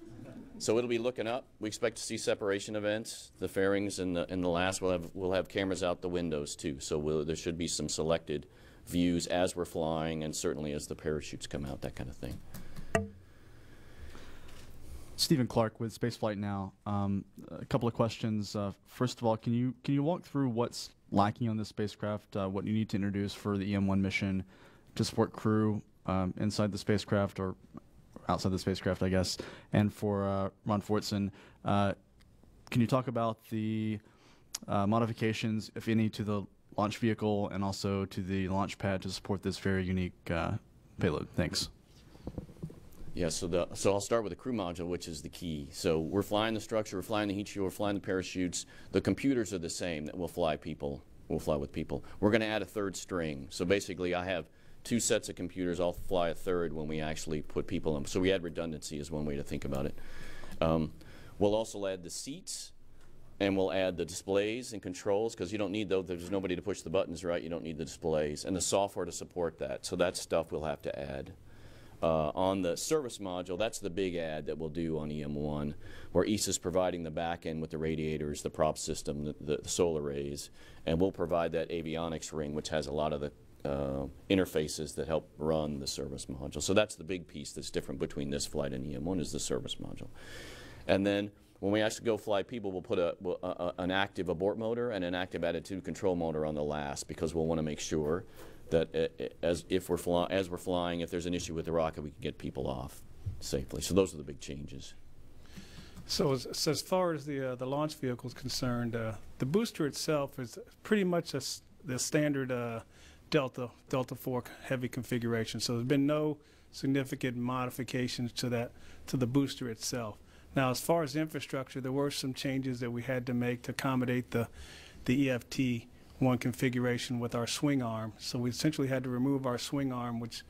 so it'll be looking up. We expect to see separation events, the fairings and the last. We'll have cameras out the windows too. So there should be some selected views as we're flying, and certainly as the parachutes come out, that kind of thing. Stephen Clark with Spaceflight Now. A couple of questions. First of all, can you walk through what's lacking on this spacecraft, what you need to introduce for the EM1 mission to support crew inside the spacecraft or outside the spacecraft, I guess, and for Ron Fortson, can you talk about the modifications, if any, to the launch vehicle and also to the launch pad to support this very unique payload? Thanks. Yeah, so I'll start with the crew module, which is the key. So we're flying the structure, we're flying the heat shield, we're flying the parachutes. The computers are the same that will fly people. We'll fly with people. We're going to add a third string. So basically, I have two sets of computers. I'll fly a third when we actually put people in. So we add redundancy is one way to think about it. We'll also add the seats, and we'll add the displays and controls, because you don't need those. There's nobody to push the buttons, right? You don't need the displays and the software to support that. So that's stuff we'll have to add. On the service module, that's the big add that we'll do on EM1, where ESA's providing the back end with the radiators, the prop system, the solar arrays, and we'll provide that avionics ring, which has a lot of the interfaces that help run the service module. So that's the big piece that's different between this flight and EM1 is the service module. And then when we actually go fly people, we'll put an active abort motor and an active attitude control motor on the last, because we'll want to make sure that as we're flying, if there's an issue with the rocket, we can get people off safely. So those are the big changes. So as far as the launch vehicle is concerned, the booster itself is pretty much the standard Delta IV heavy configuration. So there's been no significant modifications to the booster itself. Now, as far as infrastructure, there were some changes that we had to make to accommodate the EFT-1 configuration with our swing arm. So we essentially had to remove our swing arm, which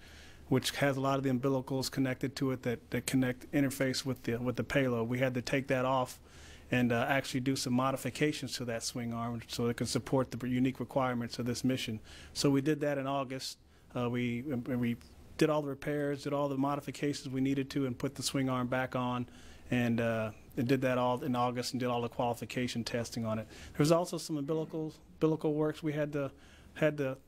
has a lot of the umbilicals connected to it that interface with the payload. We had to take that off and actually do some modifications to that swing arm so it could support the unique requirements of this mission. So we did that in August. We did all the repairs, did all the modifications we needed to, and put the swing arm back on. and did that all in August and did all the qualification testing on it. There was also some umbilical works we had to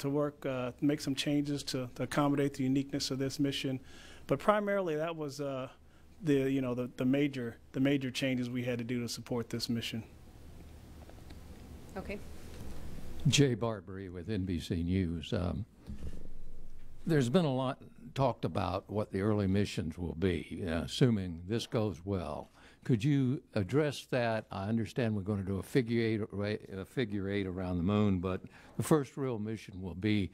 work, make some changes to accommodate the uniqueness of this mission, but primarily that was the major changes we had to do to support this mission. Okay. Jay Barbary with NBC News. There's been a lot talked about what the early missions will be, assuming this goes well. Could you address that? I understand we're going to do a figure eight around the moon, but the first real mission will be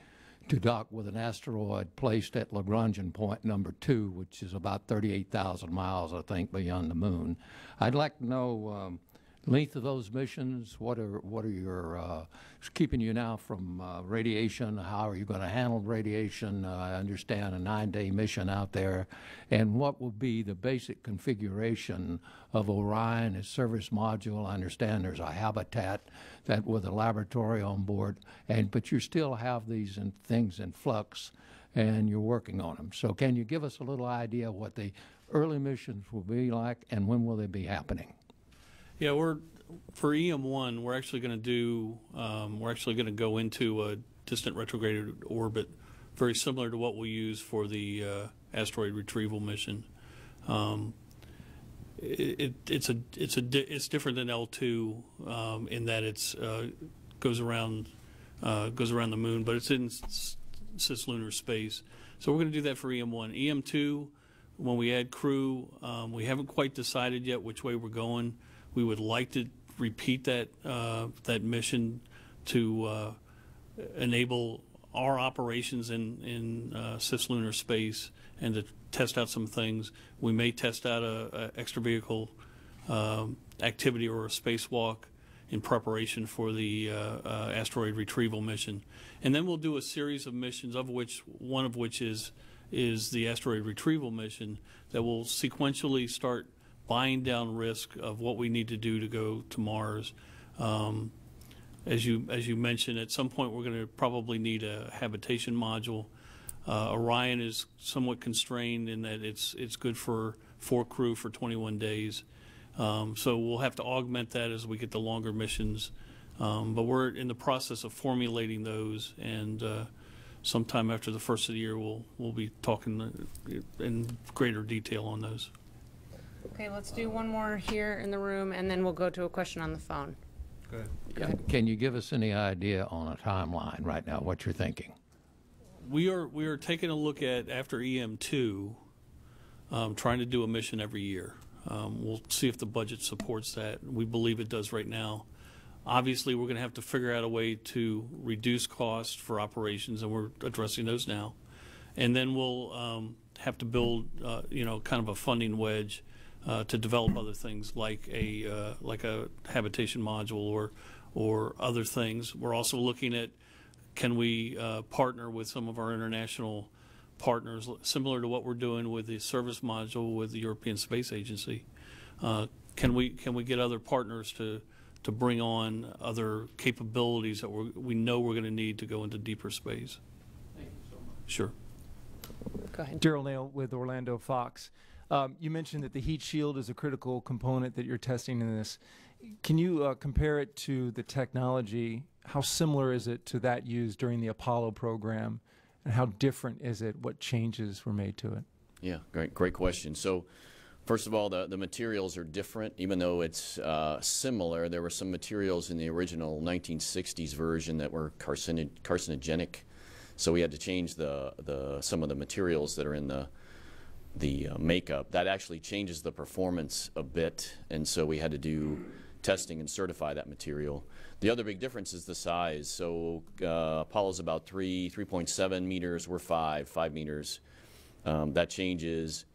to dock with an asteroid placed at Lagrangian point number 2, which is about 38,000 miles, I think, beyond the moon. I'd like to know length of those missions. What are your keeping you now from radiation? How are you going to handle radiation? I understand a 9-day mission out there, and what will be the basic configuration of Orion as service module? I understand there's a habitat that with a laboratory on board, but you still have these things in flux, and you're working on them. So can you give us a little idea what the early missions will be like, and when will they be happening? Yeah, for EM-1, we're actually going to go into a distant retrograde orbit, very similar to what we use for the asteroid retrieval mission. It's different than L-2 in that it's goes around the moon, but it's in cislunar space. So we're going to do that for EM-1. EM-2, when we add crew, we haven't quite decided yet which way we're going. We would like to repeat that mission to enable our operations in cislunar space and to test out some things. We may test out a extravehicle activity or a spacewalk in preparation for the asteroid retrieval mission, and then we'll do a series of missions, one of which is the asteroid retrieval mission, that will sequentially start buying down risk of what we need to do to go to Mars. As you mentioned, at some point we're going to probably need a habitation module. Orion is somewhat constrained in that it's good for 4 crew for 21 days. So we'll have to augment that as we get the longer missions. But we're in the process of formulating those, and sometime after the first of the year we'll be talking in greater detail on those. Okay, let's do one more here in the room, and then we'll go to a question on the phone. Go ahead. Can you give us any idea on a timeline right now, what you're thinking? We are taking a look at, after EM-2, trying to do a mission every year. We'll see if the budget supports that. We believe it does right now. Obviously, we're going to have to figure out a way to reduce costs for operations, and we're addressing those now. And then we'll have to build, kind of a funding wedge to develop other things like a habitation module or other things. We're also looking at, can we partner with some of our international partners, similar to what we're doing with the service module with the European Space Agency. Can we get other partners to bring on other capabilities that we know we're going to need to go into deeper space? Thank you so much. Sure. Go ahead. Daryl Nail with Orlando Fox. You mentioned that the heat shield is a critical component that you're testing in this. Can you compare it to the technology? How similar is it to that used during the Apollo program, and how different is it? What changes were made to it? Yeah, great question. So first of all, the materials are different. Even though it's similar, there were some materials in the original 1960s version that were carcinogenic. So we had to change some of the materials that are in the makeup. That actually changes the performance a bit, and so we had to do testing and certify that material. The other big difference is the size. So Apollo's about 3.7 meters. We're 5 meters. That changes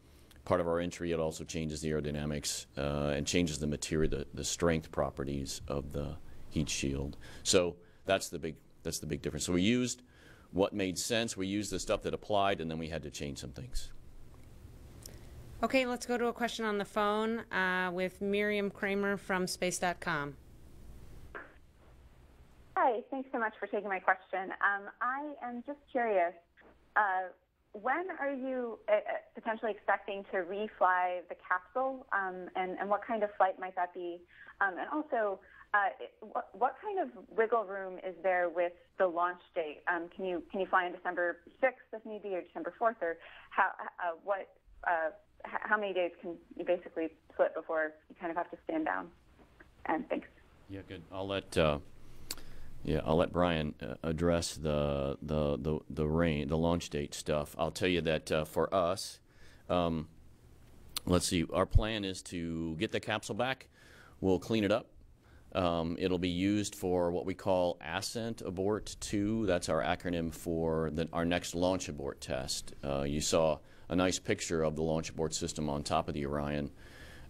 part of our entry. It also changes the aerodynamics and changes the material, the strength properties of the heat shield. So that's the big difference. So we used what made sense. We used the stuff that applied, and then we had to change some things. Okay, let's go to a question on the phone with Miriam Kramer from Space.com. Hi, thanks so much for taking my question. I am just curious, when are you potentially expecting to refly the capsule, and what kind of flight might that be? And also, what kind of wiggle room is there with the launch date? Can you fly on December 6th if need be, or December 4th, or how many days can you basically split before you kind of have to stand down? And thanks. Yeah, good. I'll let Brian address the launch date stuff. I'll tell you that for us, let's see. Our plan is to get the capsule back. We'll clean it up. It'll be used for what we call Ascent Abort 2. That's our acronym for our next launch abort test. You saw a nice picture of the launch abort system on top of the Orion.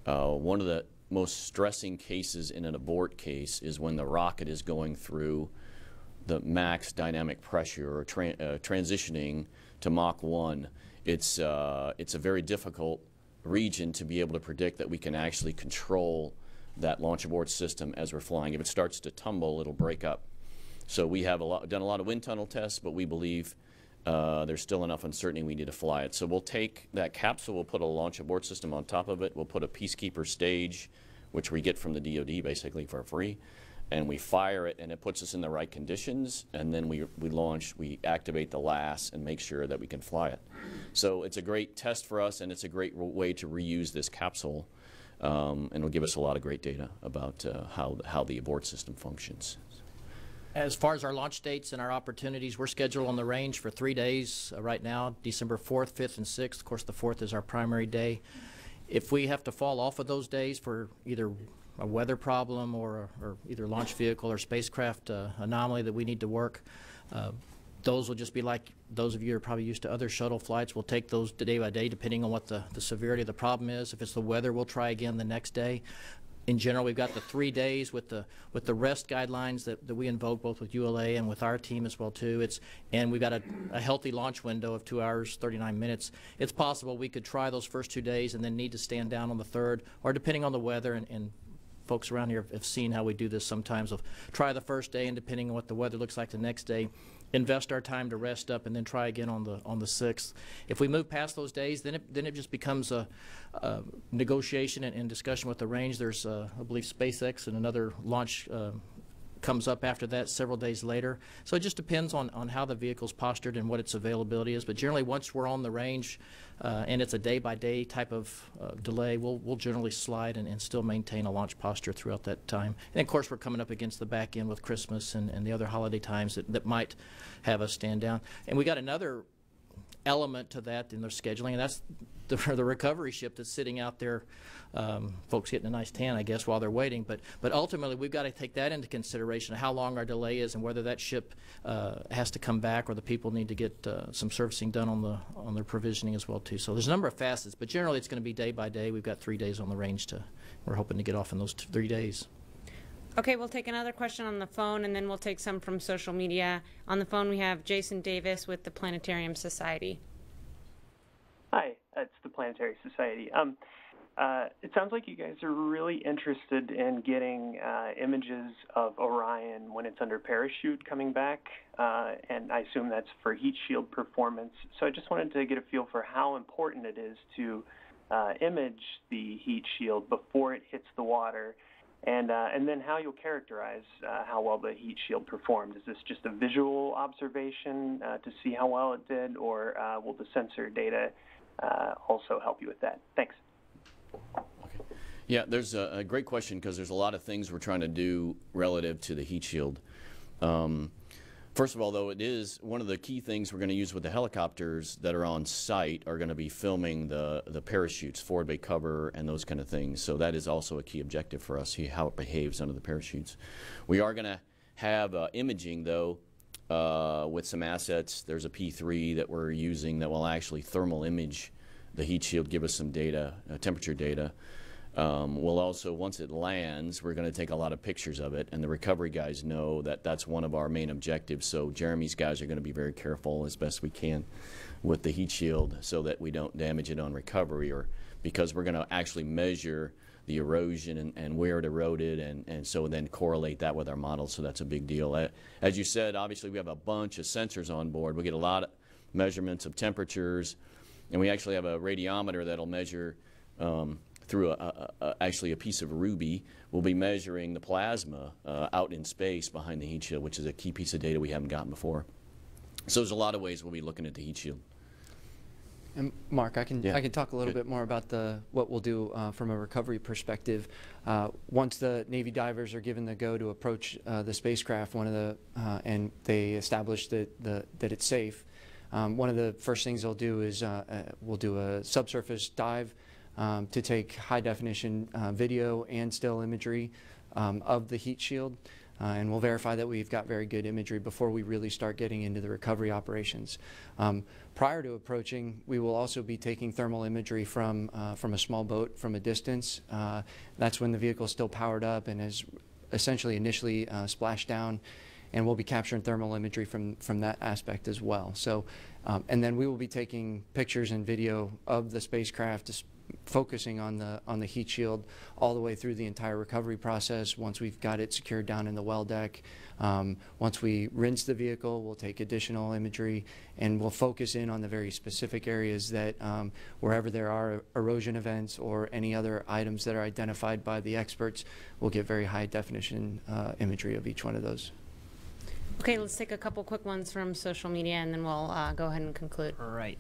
One of the most stressing cases in an abort case is when the rocket is going through the max dynamic pressure or transitioning to Mach 1. It's a very difficult region to be able to predict that we can actually control that launch abort system as we're flying. If it starts to tumble, it'll break up. So we have done a lot of wind tunnel tests, but we believe there's still enough uncertainty we need to fly it. So we'll take that capsule, we'll put a launch abort system on top of it, we'll put a Peacekeeper stage, which we get from the DoD basically for free, and we fire it, and it puts us in the right conditions, and then we launch, we activate the LAS and make sure that we can fly it. So it's a great test for us, and it's a great way to reuse this capsule, and it'll give us a lot of great data about how the abort system functions. As far as our launch dates and our opportunities, we're scheduled on the range for 3 days right now, December 4th, 5th, and 6th. Of course, the 4th is our primary day. If we have to fall off of those days for either a weather problem or either launch vehicle or spacecraft anomaly that we need to work, those will just be like those of you who are probably used to other shuttle flights. We'll take those day by day depending on what the severity of the problem is. If it's the weather, we'll try again the next day. In general, we've got the 3 days with the rest guidelines that we invoke both with ULA and with our team as well too. And we've got a healthy launch window of 2 hours, 39 minutes. It's possible we could try those first 2 days and then need to stand down on the third, or depending on the weather, and folks around here have seen how we do this sometimes. We'll try the first day, and depending on what the weather looks like the next day, invest our time to rest up and then try again on the 6th. If we move past those days, then it just becomes a negotiation and discussion with the range. There's I believe SpaceX and another launch comes up after that several days later. So it just depends on how the vehicle's postured and what its availability is. But generally, once we're on the range and it's a day-by-day type of delay, we'll generally slide and still maintain a launch posture throughout that time. And of course, we're coming up against the back end with Christmas and the other holiday times that might have us stand down. And we got another element to that in their scheduling, and that's the recovery ship that's sitting out there. Folks getting a nice tan, I guess, while they're waiting. But ultimately, we've got to take that into consideration, how long our delay is and whether that ship has to come back or the people need to get some servicing done on their provisioning as well too. So there's a number of facets, but generally it's going to be day by day. We've got 3 days on the range we're hoping to get off in those 3 days. Okay, we'll take another question on the phone, and then we'll take some from social media. On the phone, we have Jason Davis with the Planetarium Society. Hi, it's the Planetary Society. It sounds like you guys are really interested in getting images of Orion when it's under parachute coming back, and I assume that's for heat shield performance. So I just wanted to get a feel for how important it is to image the heat shield before it hits the water, and then how you'll characterize how well the heat shield performed. Is this just a visual observation to see how well it did, or will the sensor data also help you with that? Thanks. Okay. Yeah, there's a great question because there's a lot of things we're trying to do relative to the heat shield. First of all, though, it is one of the key things we're going to use with the helicopters that are on site are going to be filming the parachutes, forward bay cover, and those kind of things. So that is also a key objective for us, see how it behaves under the parachutes. We are going to have imaging, though, with some assets. There's a P3 that we're using that will actually thermal image the heat shield, give us some data, temperature data. We'll also, once it lands, we're going to take a lot of pictures of it, and the recovery guys know that that's one of our main objectives. So Jeremy's guys are going to be very careful as best we can with the heat shield so that we don't damage it on recovery, or because we're going to actually measure the erosion and where it eroded, and so then correlate that with our models. So that's a big deal. As you said, obviously we have a bunch of sensors on board. We get a lot measurements of temperatures, and we actually have a radiometer that'll measure through actually a piece of ruby. We'll be measuring the plasma out in space behind the heat shield, which is a key piece of data we haven't gotten before. So there's a lot of ways we'll be looking at the heat shield. And Mark, I can talk a little bit more about what we'll do from a recovery perspective. Once the Navy divers are given the go to approach the spacecraft, and they establish that it's safe, one of the first things they'll do is we'll do a subsurface dive to take high definition video and still imagery of the heat shield. And we'll verify that we've got very good imagery before we really start getting into the recovery operations. Prior to approaching, we will also be taking thermal imagery from a small boat from a distance. That's when the vehicle is still powered up and has essentially initially splashed down, and we'll be capturing thermal imagery from that aspect as well. So, and then we will be taking pictures and video of the spacecraft, focusing on the heat shield all the way through the entire recovery process. Once we've got it secured down in the well deck, once we rinse the vehicle, we'll take additional imagery, and we'll focus in on the very specific areas that wherever there are erosion events or any other items that are identified by the experts, we'll get very high definition imagery of each one of those. Okay, let's take a couple quick ones from social media, and then we'll go ahead and conclude. All right.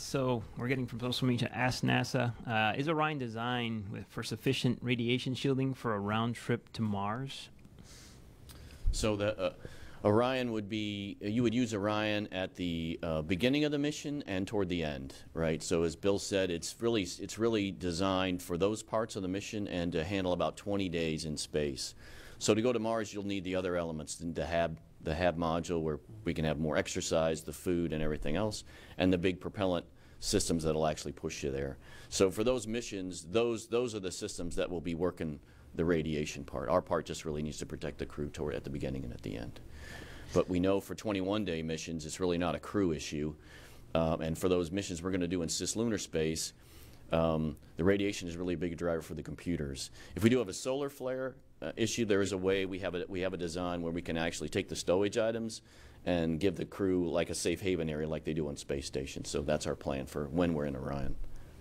So we're getting from social media, ask NASA, is Orion designed for sufficient radiation shielding for a round trip to Mars? So the Orion would be, you would use Orion at the beginning of the mission and toward the end, right? So as Bill said, it's really designed for those parts of the mission and to handle about 20 days in space. So to go to Mars, you'll need the other elements, the HAB module where we can have more exercise, the food and everything else, and the big propellant systems that'll actually push you there. So for those missions, those are the systems that will be working the radiation part. Our part just really needs to protect the crew toward at the beginning and at the end. But we know for 21-day missions, it's really not a crew issue. And for those missions we're going to do in cislunar space, the radiation is really a big driver for the computers. If we do have a solar flare issue, there is a way, we have a design where we can actually take the stowage items and give the crew like a safe haven area like they do on space stations. So that's our plan for when we're in Orion.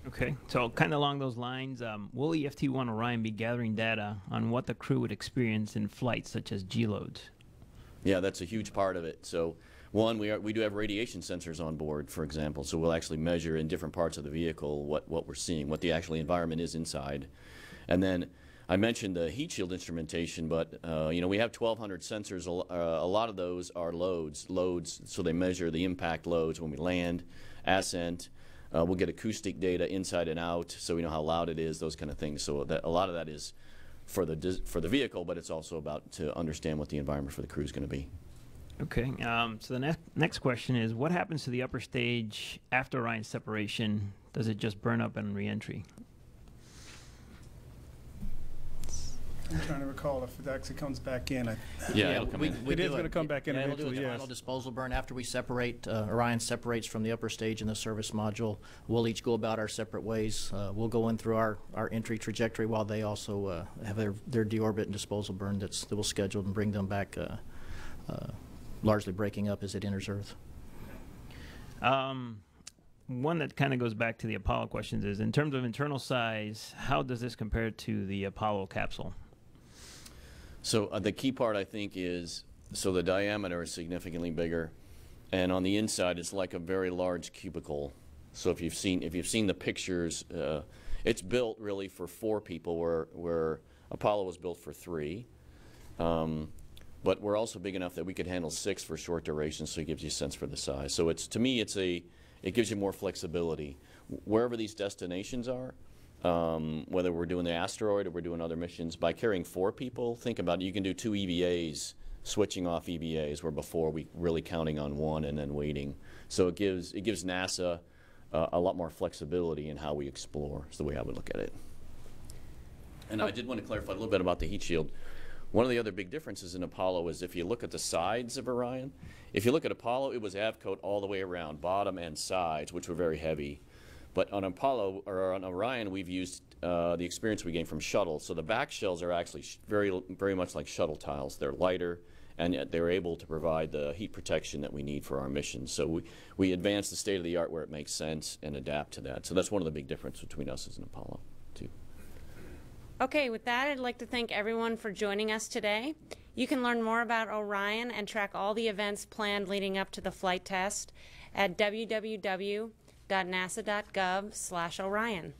Okay, so kind of along those lines, will EFT-1 Orion be gathering data on what the crew would experience in flights such as G-loads? Yeah, that's a huge part of it. So one, we do have radiation sensors on board, for example, so we'll actually measure in different parts of the vehicle what we're seeing, what the actual environment is inside. And then I mentioned the heat shield instrumentation, but you know, we have 1,200 sensors. A lot of those are loads, so they measure the impact loads when we land, ascent. We'll get acoustic data inside and out, so we know how loud it is, those kind of things. So a lot of that is for the vehicle, but it's also about to understand what the environment for the crew is going to be. Okay, so the next question is, what happens to the upper stage after Orion's separation? Does it just burn up on re-entry? I'm trying to recall if it actually comes back in. It is going to come back in eventually, it'll do a final disposal burn after we separate. Orion separates from the upper stage in the service module. We'll each go about our separate ways. We'll go in through our entry trajectory while they also have their deorbit and disposal burn that we'll schedule and bring them back, largely breaking up as it enters Earth. One that kind of goes back to the Apollo questions is, in terms of internal size, how does this compare to the Apollo capsule? So the key part, I think, is so the diameter is significantly bigger, and on the inside it's like a very large cubicle. So if you've seen the pictures, it's built really for 4 people, where Apollo was built for 3. But we're also big enough that we could handle 6 for short duration, so it gives you a sense for the size. So to me, it gives you more flexibility. Wherever these destinations are, whether we're doing the asteroid or we're doing other missions, by carrying 4 people, think about it, you can do 2 EVAs, switching off EVAs, where before we really counting on 1 and then waiting. So it gives NASA a lot more flexibility in how we explore, is the way I would look at it. And I did want to clarify a little bit about the heat shield. One of the other big differences in Apollo is if you look at the sides of Orion, if you look at Apollo, it was AVCOAT all the way around, bottom and sides, which were very heavy. But on Apollo, or on Orion, we've used the experience we gained from shuttle. So the back shells are actually very much like shuttle tiles. They're lighter and yet they were able to provide the heat protection that we need for our mission. So we advance the state of the art where it makes sense and adapt to that. So that's one of the big differences between us as an Apollo, too. Okay, with that, I'd like to thank everyone for joining us today. You can learn more about Orion and track all the events planned leading up to the flight test at www.nasa.gov/Orion.